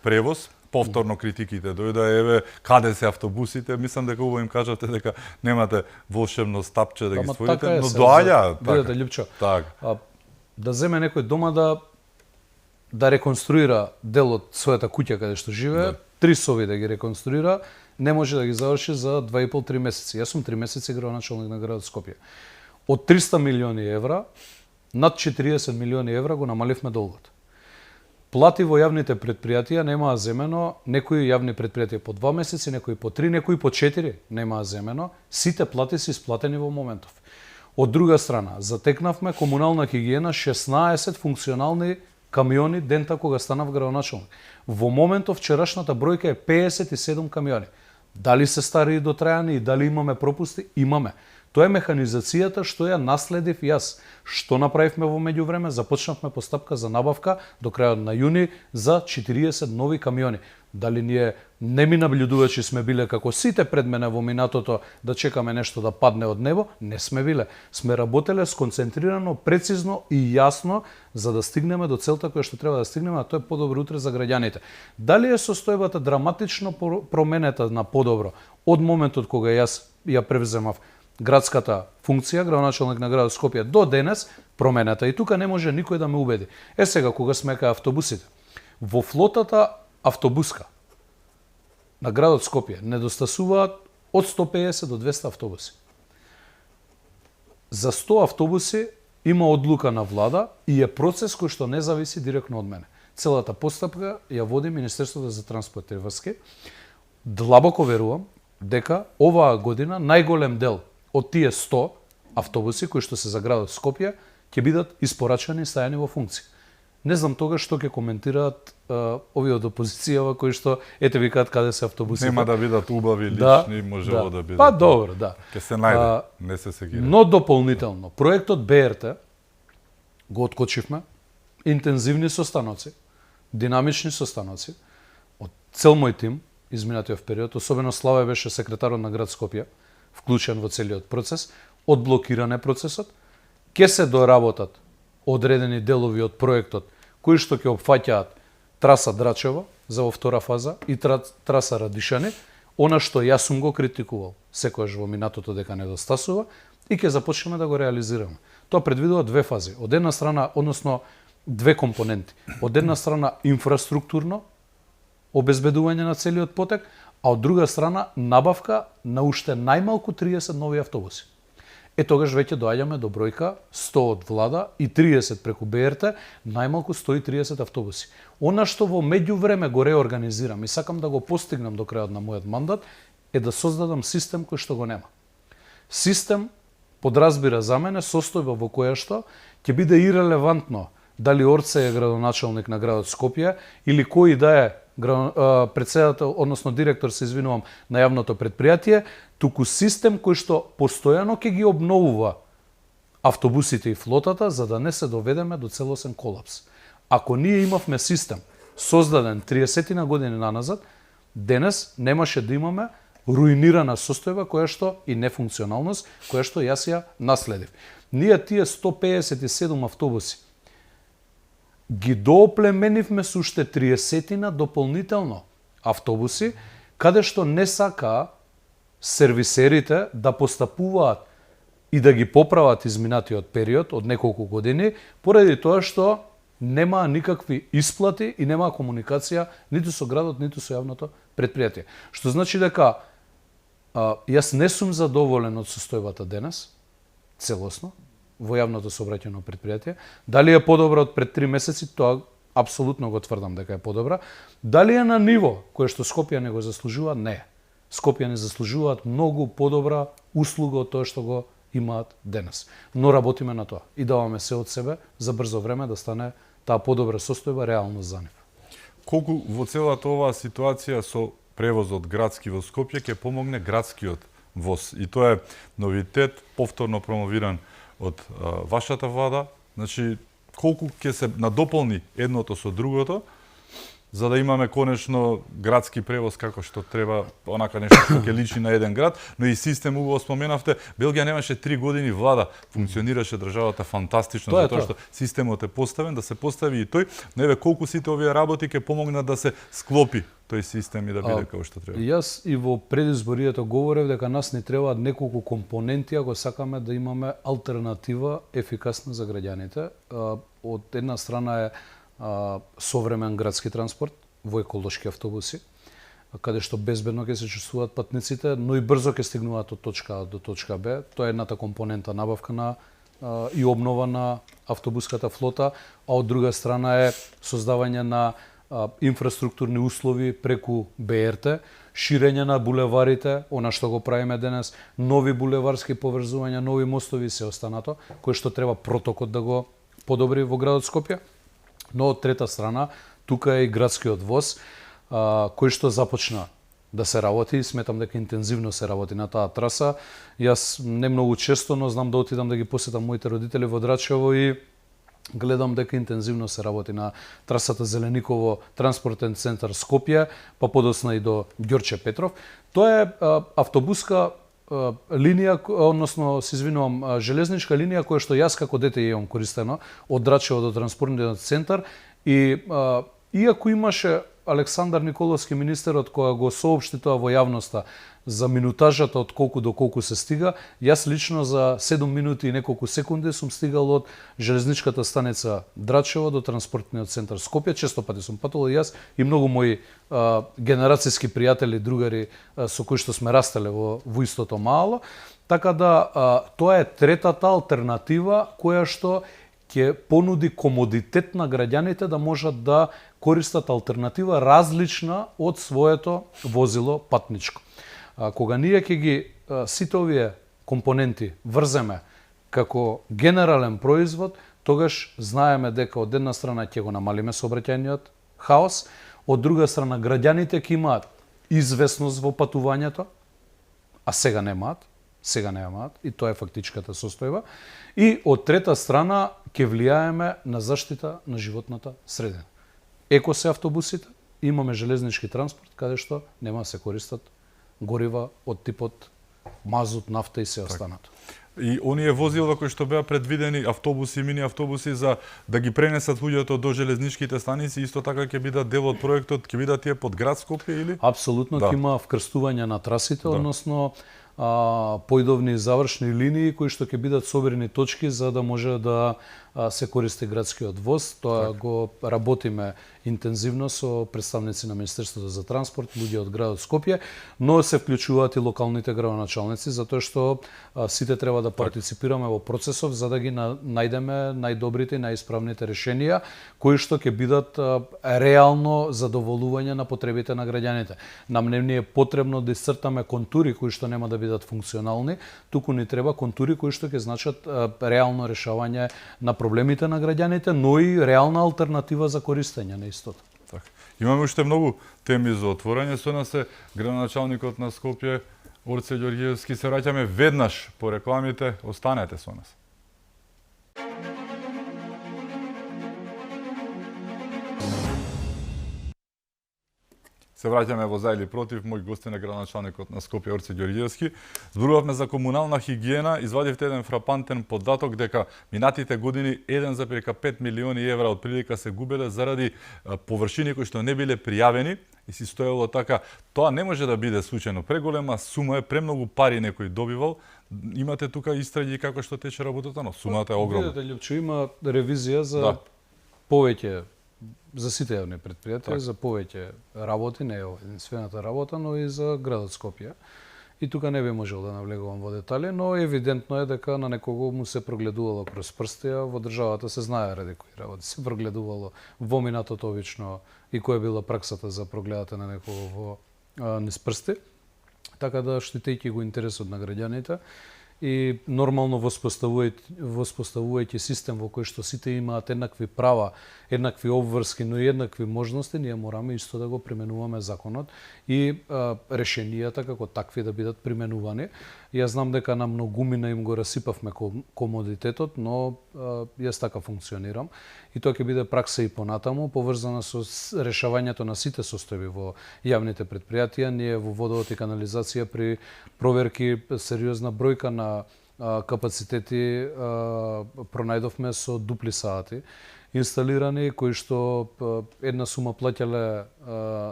превоз. Повторно критиките дојда, еве, каде се автобусите? Мислам дека убаво им кажате дека немате волшебно стапче да ги створите, но доаѓаат. Видете, Лјупчо, така. Да земе некој дома да реконструира дел од својата куќа каде што живее, 3 соби да ги реконструира, не може да ги заврши за 2,5-3 месеци. Јас сум 3 месеци градоначалник на градот Скопје. Од 300 милиони евра, над 40 милиони евра го намаливме долгот. Плати во јавните предпријатија немаа земено, некои јавни предпријатија по 2 месеци, некои по 3, некои по 4 немаа земено. Сите плати се исплатени во моментов. Од друга страна, затекнавме комунална хигиена 16 функционални камиони дента кога станав градоначалник. Во моментов вчерашната бројка е 57 камиони. Дали се стари и дотрајани и дали имаме пропусти? Имаме. Тоа е механизацијата што ја наследив јас. Што направивме во меѓувреме? Започнавме постапка за набавка до крајот на јуни за 40 нови камиони. Дали ние неми наблюдувачи сме биле како сите пред мене во минатото да чекаме нешто да падне од небо? Не сме биле. Сме работеле сконцентрирано, прецизно и јасно за да стигнеме до целта која што треба да стигнеме, а тоа е подобро утре за граѓаните. Дали е состојбата драматично променета на подобро од моментот кога јас ја превземав градската функција, градоначалник на градот Скопје до денес, промената и тука не може никој да ме убеди. Е сега кога сме кај автобусите, во флотата автобуска на градот Скопје недостасуваат од 150 до 200 автобуси. За 100 автобуси има одлука на влада и е процес кој што не зависи директно од мене. Целата постапка ја води Министерството за транспорт и врски. Длабоко верувам дека оваа година најголем дел од тие 100 автобуси кои што се за градот Скопје ќе бидат испорачани и стајани во функција. Не знам тога што ќе коментираат овие од опозицијава кои што ете викаат каде се автобусите. Нема да бидат убави, лични, можело да бидат. Па добро, да. Ќе се најде, не се сегира. Но дополнително, проектот БРТ го откочивме, интензивни состаноци, динамични состаноци, од цел мој тим, изминатиот период, особено Славе беше секретарот на град Скопје, вклучен во целиот процес, одблокиран е процесот, ќе се доработат одредени делови од проектот кои што ќе опфаќаат траса Драчево за во втора фаза и траса Радишани, она што јас сум го критикувал секојаш во минатото дека недостасува и ќе започнеме да го реализираме. Тоа предвидува 2 фази. Од една страна, односно 2 компоненти. Од една страна инфраструктурно обезбедување на целиот потек, а од друга страна набавка на уште најмалку 30 нови автобуси. Е тогаш веќе доаѓаме до бројка 100 од влада и 30 преку БРТ, најмалку 130 автобуси. Она што во меѓувреме го реорганизирам и сакам да го постигнам до крајот на мојот мандат е да создадам систем кој што го нема. Систем подразбира за мене состојба во која што ќе биде ирелевантно дали Орце е градоначалник на градот Скопје или кој да е председател, односно директор, се извинувам, на јавното предпријатие, туку систем кој што постојано ќе ги обновува автобусите и флотата за да не се доведеме до целосен колапс. Ако ние имавме систем создаден 30 на години наназад, денес немаше да имаме руинирана состојба која што и нефункционалност која што јас ја наследив. Ние тие 157 автобуси ги дооплеменивме со уште 30 дополнително автобуси, каде што не сакаа сервисерите да постапуваат и да ги поправат изминатиот период од неколку години, поради тоа што немаа никакви исплати и немаа комуникација ниту со градот, ниту со јавното предпријатие. Што значи дека јас не сум задоволен од состојбата денес, целосно, во јавното сообраќајно предпријатие. Дали е подобра од пред 3 месеци, тоа апсолутно го тврдам дека е подобра. Дали е на ниво кое што Скопје не го заслужува? Не. Скопје не заслужуваат многу подобра услуга од тоа што го имаат денес. Но работиме на тоа и даваме се од себе за брзо време да стане таа подобра состојба реалност за нив. Колку во целата оваа ситуација со превозот градски во Скопје ќе помогне градскиот воз? И тоа е новитет, повторно промовиран од вашата влада, значи колку ќе се надополни едното со другото за да имаме конечно градски превоз како што треба, онака нешто што ќе личи на еден град, но и систем го споменавте. Белгија немаше 3 години влада, функционираше државата фантастично, затоа што системот е поставен, да се постави и тој. Но еве колку сите овие работи ќе помогнат да се склопи тој систем и да биде како што треба. Јас и во предизборието говорев дека нас ни требаат неколку компоненти ако сакаме да имаме алтернатива ефикасна за граѓаните. Од една страна е современ градски транспорт во еколошки автобуси, каде што безбедно ќе се чувствуваат патниците, но и брзо ќе стигнуваат од точка А до точка Б. Тоа е едната компонента, набавка на и обнова на автобуската флота, а од друга страна е создавање на инфраструктурни услови преку БРТ, ширење на булеварите, она што го правиме денес, нови булеварски поврзувања, нови мостови и се останато, кој што треба протокот да го подобри во градот Скопје. Но од трета страна, тука е и градскиот воз, кој што започна да се работи, сметам дека интензивно се работи на таа траса. Јас не многу често, но знам да отидам да ги посетам моите родители во Драчево и гледам дека интензивно се работи на трасата Зелениково транспортен центар Скопје, па подосна и до Ѓорче Петров. Тоа е автобуска линија, односно, се извинувам, железничка линија која што јас како дете ја имам користено од Драчево до транспортниот центар и иако имаше Александар Николовски министерот која го соопшти тоа во јавноста за минутажата од колку до колку се стига, јас лично за 7 минути и неколку секунди сум стигал од железничката станица Драчево до транспортниот центар Скопје. Често пати сум патувал јас и многу мои генерацијски пријатели, другари со кои што сме растеле во истото мало. Така да тоа е третата алтернатива која што ќе понуди комодитет на граѓаните да можат да користат алтернатива различна од своето возило патничко. Кога ние ќе ги сите овие компоненти врземе како генерален производ, тогаш знаеме дека од една страна ќе го намалиме сообраќајниот хаос, од друга страна граѓаните ќе имаат известност во патувањето, а сега немаат, и тоа е фактичката состојба, и од трета страна ќе влијаеме на заштита на животната средина. Еко се автобусите, имаме железнички транспорт каде што нема да се користат горива од типот мазут, нафта и се останато. И оние возила кои што беа предвидени, автобуси, мини автобуси, за да ги пренесат луѓето до железничките станици, исто така ќе бидат дел од проектот, ќе бидат тие под град Скопје или? Апсолутно, ќе има вкрстување на трасите, односно поидовни завршни линии кои што ќе бидат собрани точки за да може да се користи градскиот воз. Тоа го работиме интензивно со представници на Министерството за транспорт, луѓе од градот Скопје, но се вклучуваат и локалните градоначалници, затоа што сите треба да партиципираме во процесов за да ги најдеме најдобрите и најисправните решенија кои што ќе бидат реално задоволување на потребите на граѓаните. Нам не ни е потребно да исцртаме контури кои што нема да бидат функционални, туку ни треба контури кои што ќе значат реално решавање на проблемите на граѓаните, но и реална алтернатива за користење на истото. Така. Имаме уште многу теми за отворање. Со нас е градоначалникот на Скопје Орце Ѓорѓиевски. Се враќаме веднаш по рекламите. Останете со нас. Се враќаме во За или против. Мој гостин е градоначалникот на Скопје Орце Ѓорѓиевски. Зборувавме за комунална хигиена. Извадивте еден фрапантен податок дека минатите години 1,5 милиони евра од прилика се губеле заради површини кои што не биле пријавени и си стоело така. Тоа не може да биде случајно. Преголема сума е, премногу пари некој добивал. Имате тука истраги како што тече работата, но сумата е огромна. Видете, Лјупчо, има ревизија за повеќе за сите јавни предпријатија, за повеќе работи, не е единствената работа, но и за градот Скопје. И тука не би можел да навлегувам во детали, но евидентно е дека на некого му се прогледувало кроз прсти, а во државата се знае ради кои работи се прогледувало во минатото обично и која била праксата за прогледате на некого во низ прсти. Така да штитејќи го интересот на граѓаните и нормално воспоставувајќи систем во кој што сите имаат еднакви права, еднакви обврски, но и еднакви можности, ние мораме исто да го применуваме законот и решенијата како такви да бидат применувани. Јас знам дека на многумина им го расипавме комодитетот, но јас така функционирам. И тоа ќе биде пракса и понатаму, поврзана со решавањето на сите состојби во јавните предпријатија. Ние во водовод и канализација при проверки сериозна бројка на капацитети пронајдовме со дупли сати инсталирани, кои што една сума плаќале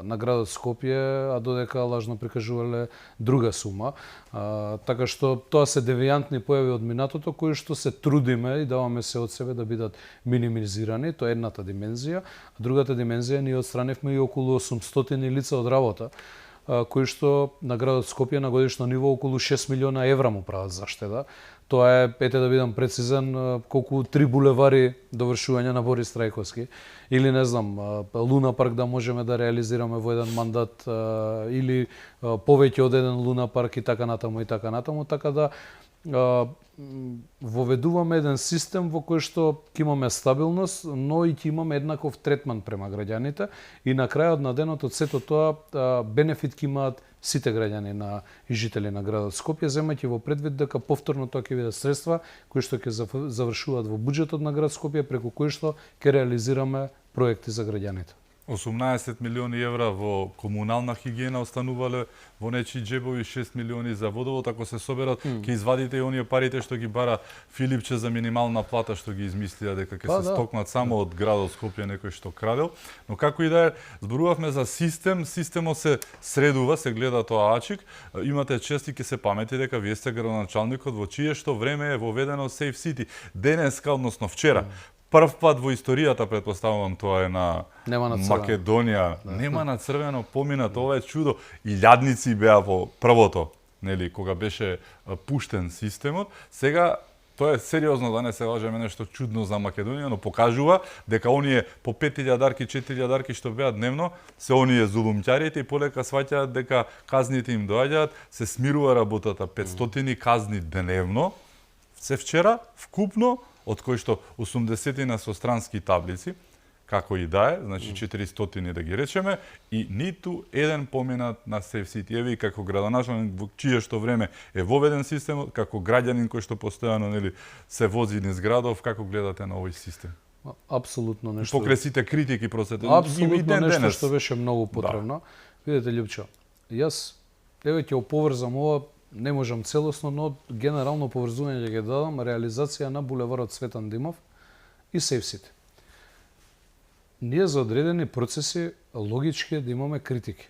на градот Скопје, а додека лажно прикажувале друга сума. Така што тоа се девијантни појави од минатото, кои што се трудиме и даваме се од себе да бидат минимизирани. Тоа е едната димензија. А другата димензија, ние отстранивме и околу 800 лица од работа, кои што на градот Скопје на годишно ниво околу 6 милиона евра му прават заштеда. Тоа е, ете да бидам прецизен, колку 3 булевари довршување на Борис Трајковски, или не знам, Луна парк да можеме да реализираме во еден мандат, или повеќе од еден Луна парк и така натаму, така да воведуваме еден систем во кој што ќе имаме стабилност, но и ќе имаме еднаков третман према граѓаните и на крајот на денот од сето тоа бенефит ќе имаат сите граѓани и жители на градот Скопје, земајќи во предвид дека повторно тоа ќе бидат средства кои што ќе завршуваат во буџетот на град Скопје, преку кои што ќе реализираме проекти за граѓаните. 18 милиони евра во комунална хигиена останувале во нечии џебови, 6 милиони за водовод. Ако се соберат, ќе извадите и оние парите што ги бара Филипче за минимална плата, што ги измислија дека ќе се стокнат само од градот Скопје некој што крадел. Но како и да е, зборувавме за систем, системот се средува, се гледа тоа ачик. Имате чест и ќе се памети дека вие сте градоначалникот во чие што време е воведено Safe City. Денеска, односно вчера, прв пат во историјата, претпоставувам, тоа е на Македонија. Нема на црвено поминат, ова е чудо. И лјадници беа во првото, нели, кога беше пуштен системот. Сега тоа е сериозно, да не се лажеме, нешто чудно за Македонија, но покажува дека оние по 5000 дарки, 4000 дарки што беа дневно, се оние зулумќарите и полека сваќаат дека казните им доаѓаат, се смирува работата, 500 казни дневно, се вчера вкупно, од кои што 80 со странски таблици, како и да е, значи 400 да ги речеме, и ниту еден поминат на Safe City. Еве и како градоначалник во чие што време е воведен системот, како граѓанин кој што постојано, нели, се вози низ градов, како гледате на овој систем? Апсолутно нешто. Покрај сите критики просете. Апсолутно нешто што беше многу потребно. Видете, Љупчо, јас еве ќе оповрзам ова, не можам целосно, но генерално поврзување ќе дадам реализација на булеварот Цветан Димов и Safe City. Ние за одредени процеси логички е да имаме критики.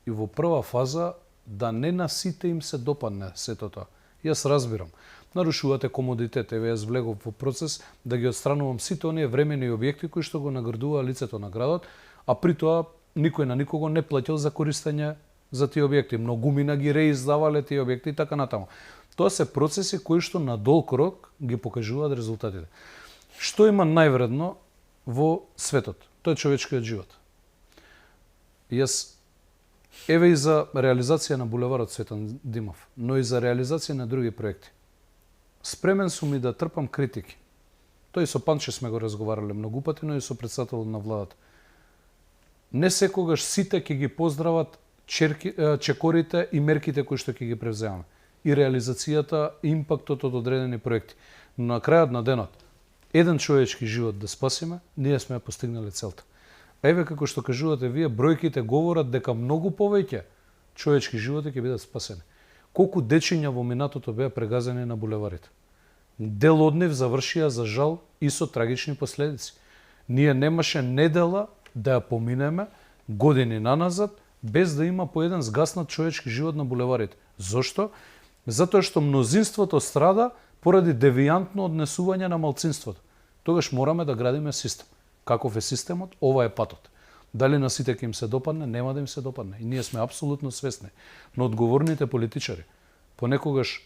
И во прва фаза да не на сите им се допадне сето тоа. Јас разбирам. Нарушувате комодитет, еве јас влегов во процес да ги отстранувам сите оние времени објекти кои што го наградува лицето на градот, а при тоа никој на никого не плаќал за користење за тие објекти. Многумина ги реиздавале тие објекти и така натаму. Тоа се процеси кои што на долг рок ги покажуваат резултатите. Што има највредно во светот? Тоа е човечкиот живот. Јас еве и за реализација на булеварот Цветан Димов, но и за реализација на други проекти. Спремен сум и да трпам критики. Тој со Панче сме го разговарале многу пати, но и со председателот на владата. Не секогаш сите ќе ги поздрават чекорите и мерките кои што ќе ги превземаме. И реализацијата, и импактот од одредени проекти. Но на крајот на денот, еден човечки живот да спасиме, ние сме постигнале целта. Еве како што кажувате вие, бројките говорат дека многу повеќе човечки животи ќе бидат спасени. Колку дечиња во минатото беа прегазени на булеварите. Дел од нив завршија за жал и со трагични последици. Ние немаше недела да ја поминеме години наназад без да има по еден згаснат човечки живот на булеварите. Зошто? Затоа што мнозинството страда поради девијантно однесување на малцинството. Тогаш мораме да градиме систем. Каков е системот? Ова е патот. Дали на сите ќе им се допадне? Нема да им се допадне. И ние сме апсолутно свесни. Но одговорните политичари понекогаш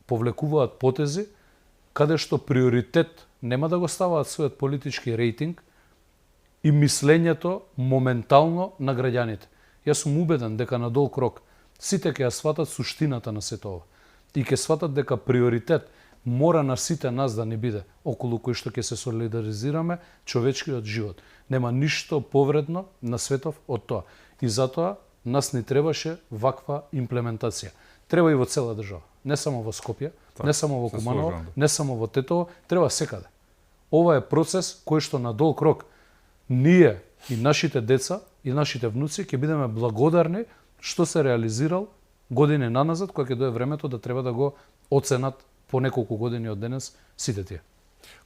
повлекуваат потези каде што приоритет нема да го ставаат својот политички рейтинг и мислењето моментално на граѓаните. Јас сум убеден дека на долг рок сите ќе ја сватат суштината на сето ова. И ќе сватат дека приоритет мора на сите нас да ни биде, околу кој што ќе се солидаризираме човечкиот живот. Нема ништо повредно на светов од тоа. И затоа нас ни требаше ваква имплементација. треба и во цела држава, не само во Скопје, не само во се Куманово, слажам, да. не само во Тетово, треба секаде. Ова е процес кој што на долг рок ние и нашите деца и нашите внуци ќе бидеме благодарни што се реализирал години наназад, кога ќе дое времето да треба да го оценат по неколку години од денес сите тие.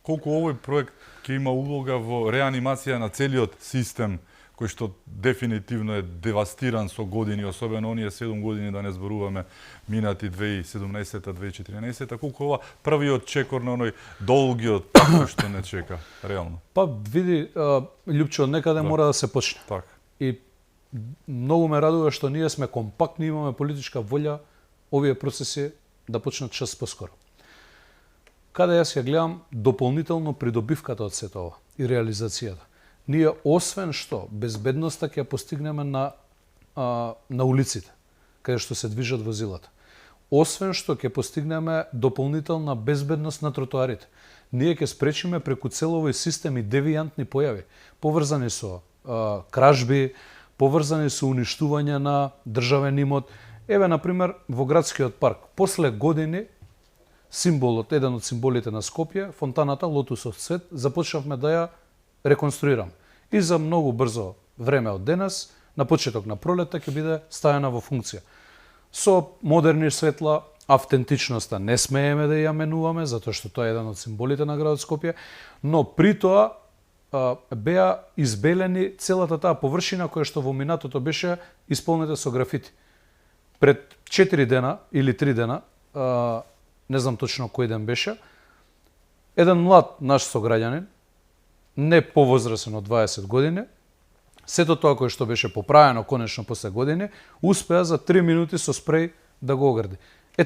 Колку овој проект ќе има улога во реанимација на целиот систем, кој што дефинитивно е девастиран со години, особено оние 7 години, да не зборуваме минати 2017-2014, колку ова првиот чекор на оној долгиот пат кој што не чека, реално. Па види, Љупчо, некаде мора да се почне. Така. И многу ме радува што ние сме компактни, имаме политичка волја овие процеси да почнат час поскоро. Каде јас ја гледам дополнително придобивката од сето ова и реализацијата. Ние освен што безбедноста ќе ја постигнеме на улиците, каде што се движат возилата. Освен што ќе постигнеме дополнителна безбедност на тротоарите. Ние ќе спречиме преку цел овој систем и девијантни појави, поврзани со кражби, поврзани со уништување на државен имот. Еве, например, во градскиот парк, после години, символот, еден од символите на Скопје, фонтаната Лотусов цвет, започнавме да ја реконструираме. И за многу брзо време од денес, на почеток на пролетта, ќе биде ставена во функција. Со модерни светла, автентичноста не смееме да ја менуваме, затоа што тоа е еден од символите на градот Скопје, но при тоа беа избелени целата таа површина која што во минатото беше исполнета со графити. Пред 4 дена или 3 дена, не знам точно кој ден беше, еден млад наш сограѓанин, не повозрасен од 20 години, сето тоа кое што беше поправено конечно после години, успеа за 3 минути со спреј да го огради.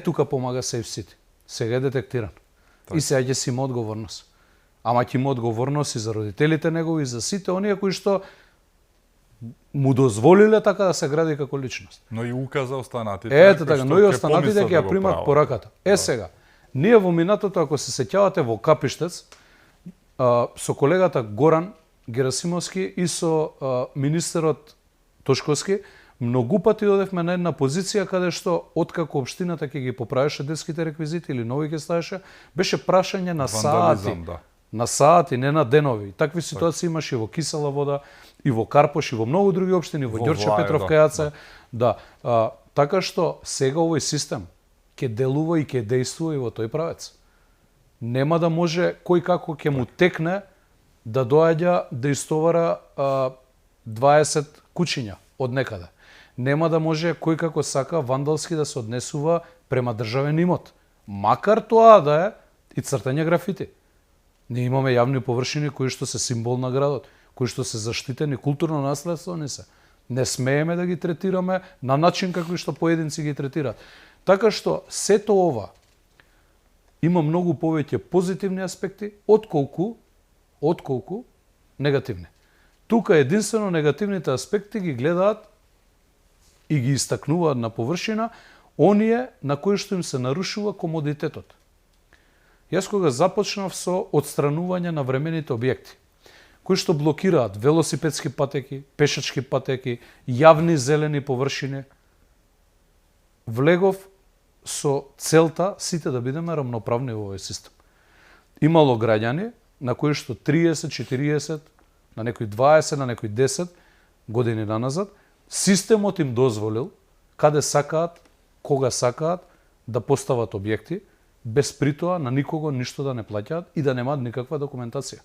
Тука помага Safe City. Сега е детектиран. И сега ќе си има одговорност. Ама ќе има одговорност и за родителите негови, и за сите оние кои што му дозволиле така да се гради како личност. Но и указа останатите. Ете така, но и останатите ќе ја примат пораката. Сега, ние во минатото, ако се сеќавате во Капиштец, со колегата Горан Герасимовски и со министерот Тошковски, многу пати одевме на една позиција каде што, откако општината ќе ги поправеше детските реквизити или нови ќе ставеше, беше прашање на саати. Да. На саати, не на денови. Такви ситуации имаше и во Кисела Вода, и во Карпош, и во многу други општини, во Ѓорче Петровка Јаце. Да. Така што сега овој систем ќе делува и ќе действува и во тој правец. Нема да може кој како ќе му текне да доаѓа да истовара 20 кучиња од некаде. Нема да може кој како сака вандалски да се однесува према државен имот. Макар тоа да е и цртање графити. Ние имаме јавни површини кои што се символ на градот, кои што се заштитени културно наследство не се. Не смееме да ги третираме на начин како што поединци ги третираат. Така што сето ова има многу повеќе позитивни аспекти отколку негативни. Тука единствено негативните аспекти ги гледаат и ги истакнуваат на површина оние на кои што им се нарушува комодитетот. Јас кога започнав со отстранување на времените објекти, кои што блокираат велосипедски патеки, пешачки патеки, јавни зелени површини, влегов со целта сите да бидеме рамноправни во овој систем. Имало граѓани на кои што 30, 40, на некои 20, на некои 10 години наназад, системот им дозволил каде сакаат, кога сакаат да постават објекти, без притоа на никого ништо да не плаќаат и да немаат никаква документација.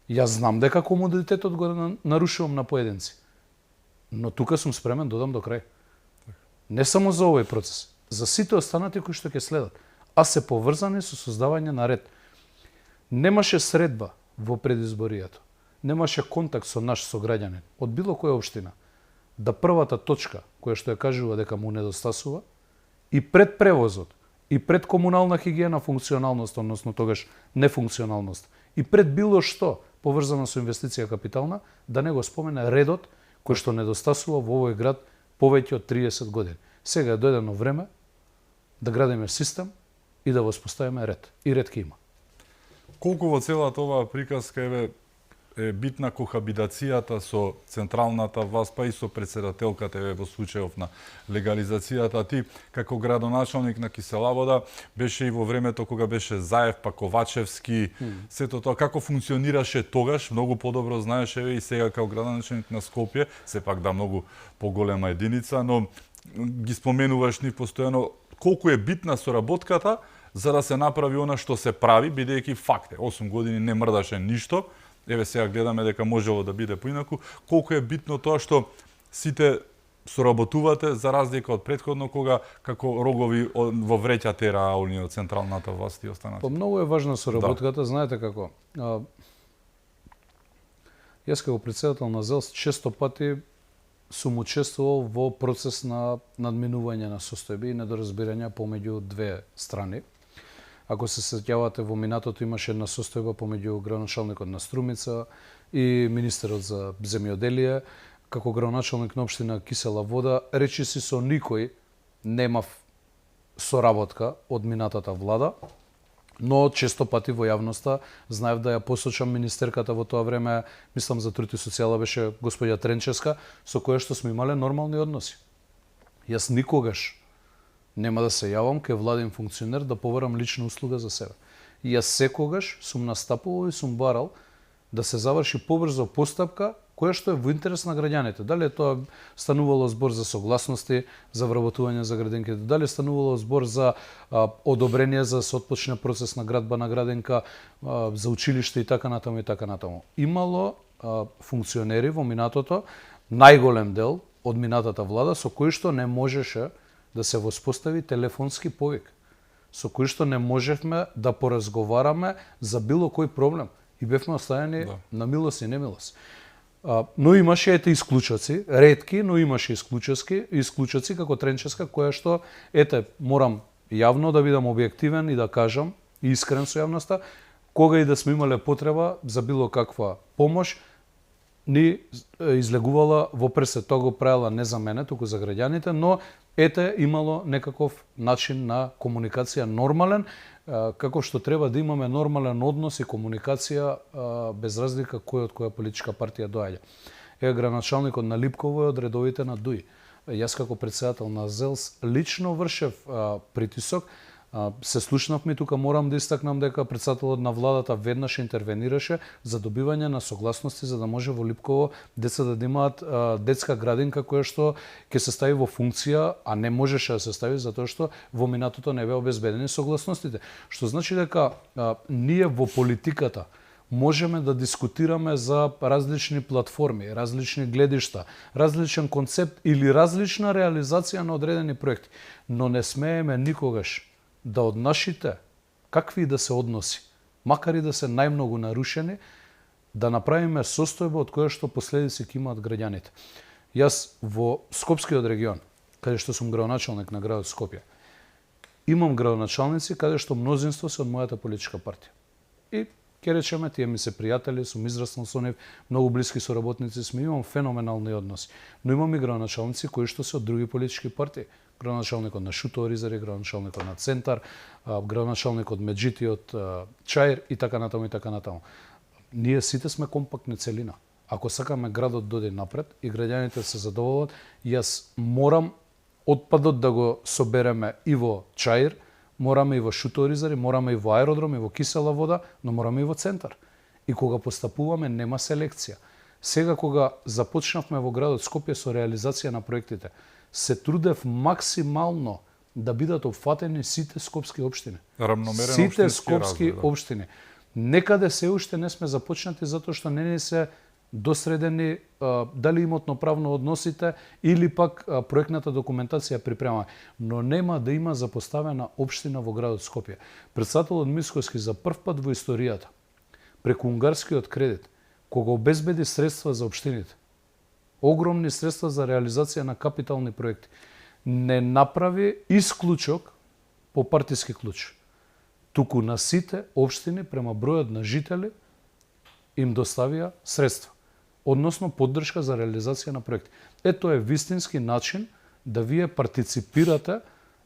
Јас знам дека комодитетот го нарушувам на поединци, но тука сум спремен да одам до крај. Не само за овој процес, за сите останати кои што ќе следат, а се поврзани со создавање на ред. Немаше средба во предизборијето, немаше контакт со наш сограѓанин од било која општина, да првата точка која што ја кажува дека му недостасува и пред превозот, и пред комунална хигиена функционалност, односно тогаш нефункционалност, и пред било што поврзано со инвестиција капитална, да не го спомене редот кој што недостасува во овој град повеќе од 30 години. Сега е дојдено време да градиме систем и да воспоставиме ред. И ред ќе има. Колку во целата оваа приказка, еве, е битна кохабитацијата со централната власт, па и со председателката во случајов на легализацијата. Ти, како градоначалник на Киселавода, беше и во времето кога беше Заев, па Ковачевски, сето тоа, како функционираше тогаш, многу подобро знаеш, и сега како градоначалник на Скопје, сепак да многу поголема единица, но ги споменуваш ни постојано колку е битна соработката за да се направи она што се прави, бидејќи факт е, 8 години не мрдаше ништо. Еве сега гледаме дека можело да биде поинаку. Колку е битно тоа што сите соработувате за разлика од претходно кога како рогови во вреќа тераа оние од централната власт и останати. Па многу е важна соработката, знаете како. Јас како председател на ЗЕЛС често пати сум учествувал во процес на надминување на состојби и недоразбирања помеѓу две страни. Ако се сеќавате, во минатото имаше една состојба помеѓу градоначалникот на Струмица и министерот за земјоделие. Како градоначалник на општина Кисела Вода, речиси со никој немав соработка од минатата влада, но често пати во јавноста знаев да ја посочам министерката во тоа време, мислам за труд и социјала беше господја Тренчевска, со која што сме имале нормални односи. Јас никогаш нема да се јавам кај владин функционер да поверам лична услуга за себе. И јас секогаш сум настапувал и сум барал да се заврши побрзо постапка која што е во интерес на граѓаните. Дали тоа станувало збор за согласности, за вработување за градинките, дали станувало збор за одобрение за се отпочне процес на градба на градинка, за училиште и така натаму и така натаму. Имало функционери во минатото, најголем дел од минатата влада со кои што не можеше да се воспостави телефонски повик, со кои што не можевме да поразговараме за било кој проблем и бевме оставени на милост и немилост. Но имаше ете исклучоци, ретки, но имаше исклучоци како Тренческа, која што, морам јавно да бидам објективен и да кажам, и искрен со јавноста, кога и да сме имале потреба за било каква помош, ни излегувала во пресет, тоа го правила не за мене, туку за граѓаните, но имало некаков начин на комуникација нормален, како што треба да имаме нормален однос и комуникација без разлика кој од која политичка партија доаѓа. Градоначалникот на Липково е од редовите на ДУИ. Јас како председател на ЗЕЛС лично вршев притисок. Се слушнавме тука, морам да истакнам дека председателот на владата веднаш интервенираше за добивање на согласности за да може во Липково децата да имаат детска градинка која што ќе се стави во функција, а не можеше да се стави затоа што во минатото не беа обезбедени согласностите. Што значи дека ние во политиката можеме да дискутираме за различни платформи, различни гледишта, различен концепт или различна реализација на одредени проекти, но не смееме никогаш да од нашите, какви и да се односи, макар и да се најмногу нарушени, да направиме состојба од која што последици ќе имаат граѓаните. Јас во Скопскиот регион, каде што сум градоначалник на градот Скопје, имам градоначалници каде што мнозинство се од мојата политичка партија. И ќе речеме, тие ми се пријатели, сум израснал со нив, многу блиски соработници сме, имам феноменални односи. Но имам и градоначалници кои што се од други политички партии. Градоначалникот на Шуто Оризари, градоначалникот на Центар, градоначалникот Меджитиот Чаир и така натаму и така натаму. Ние сите сме компактни целина. Ако сакаме градот дојде напред и граѓаните се задоволат, јас морам отпадот да го собереме и во Чаир, мораме и во Шуто Оризари, мораме и во Аеродром, и во Кисела Вода, но мораме и во Центар. И кога постапуваме, нема селекција. Сега кога започнавме во градот Скопје со реализација на проектите, се трудев максимално да бидат опфатени сите скопски општини. Сите скопски општини. Некаде се уште не сме започнати затоа што не ни се досредени дали имотно-правно односите или пак проектната документација припрема. Но нема да има запоставена општина во градот Скопје. Председателот Мицкоски за прв пат во историјата, преку унгарскиот кредит, кога обезбеди средства за општините, огромни средства за реализација на капитални проекти, не направи исклучок по партиски клуч. Туку на сите општини према бројот на жители им доставија средства, односно поддршка за реализација на проекти. Ето е вистински начин да вие партиципирате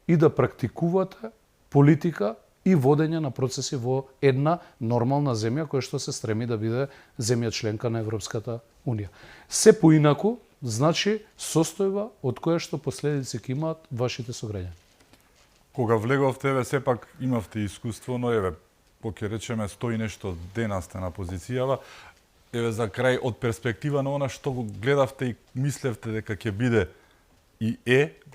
и да практикувате политика и водење на процеси во една нормална земја која што се стреми да биде земја членка на Европската Унија. Се поинаку значи состојба од која што последици ќе имаат вашите сограѓани. Кога влеговте, еве сепак имавте искуство, но еве, ќе речеме 100 и нешто дена сте на позицијава, еве за крај од перспектива на она што го гледавте и мислевте дека ќе биде и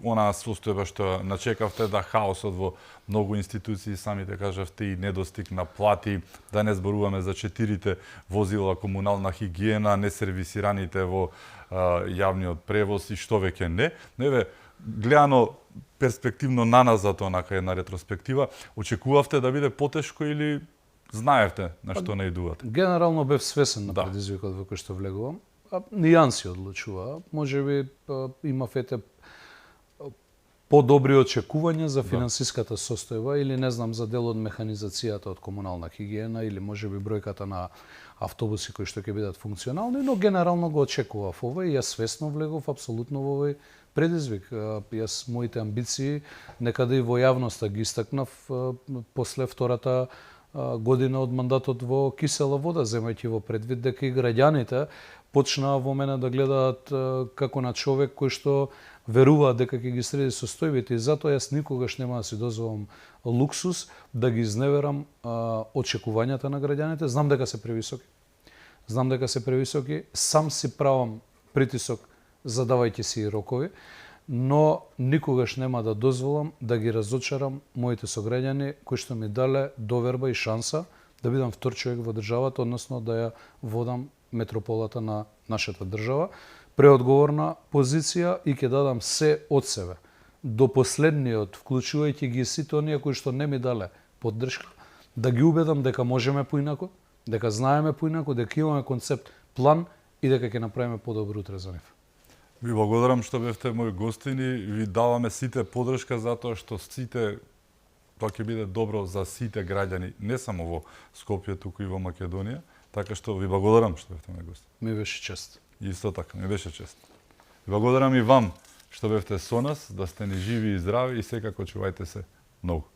онаа состојба што начекавте, да хаосот во многу институции, самите кажавте, и недостиг на плати, да не зборуваме за 4 возила, комунална хигиена, несервисираните во јавниот превоз и што веќе не. Еве, гледано перспективно наназад, онака една ретроспектива, очекувавте да биде потешко или знаевте на што наидувате? Генерално бев свесен на предизвикот во кој што влегувам. Нијанси одлучува. Можеби имав подобри очекувања за финансиската состојба или не знам за дел од механизацијата од комунална хигиена или можеби бројката на автобуси кои што ќе бидат функционални, но генерално го очекував ова и јас свесно влегов апсолутно во овој предизвик. Јас моите амбиции некаде и во јавноста ги истакнав после втората година од мандатот во кисела вода, земајќи во предвид дека и граѓаните почнаа во мене да гледаат како на човек кој што веруваат дека ќе ги среди состојбите, и затоа јас никогаш нема да си дозволам луксус да ги изневерам очекувањата на граѓаните. Знам дека се превисоки. Сам си правам притисок задавајќи си и рокови, но никогаш нема да дозволам да ги разочарам моите сограѓани кои што ми дале доверба и шанса да бидам втор човек во државата, односно да ја водам метрополата на нашата држава, преодговорна позиција, и ќе дадам се од себе до последниот, вклучувајќи ги сите оние кои што не ми дале поддршка, да ги убедам дека можеме поинаку, дека знаеме поинаку, дека имаме концепт, план и дека ќе направиме подобро утре за нив. Ви благодарам што бевте мои гостини, ви даваме сите поддршка затоа што сите тоа ќе биде добро за сите граѓани, не само во Скопје, туку и во Македонија, така што ви благодарам што бевте мои гости. Ми беше чест. Исто така, ми беше чест. Ви благодарам и вам што бевте со нас, да сте ни живи и здрави и секако чувајте се многу.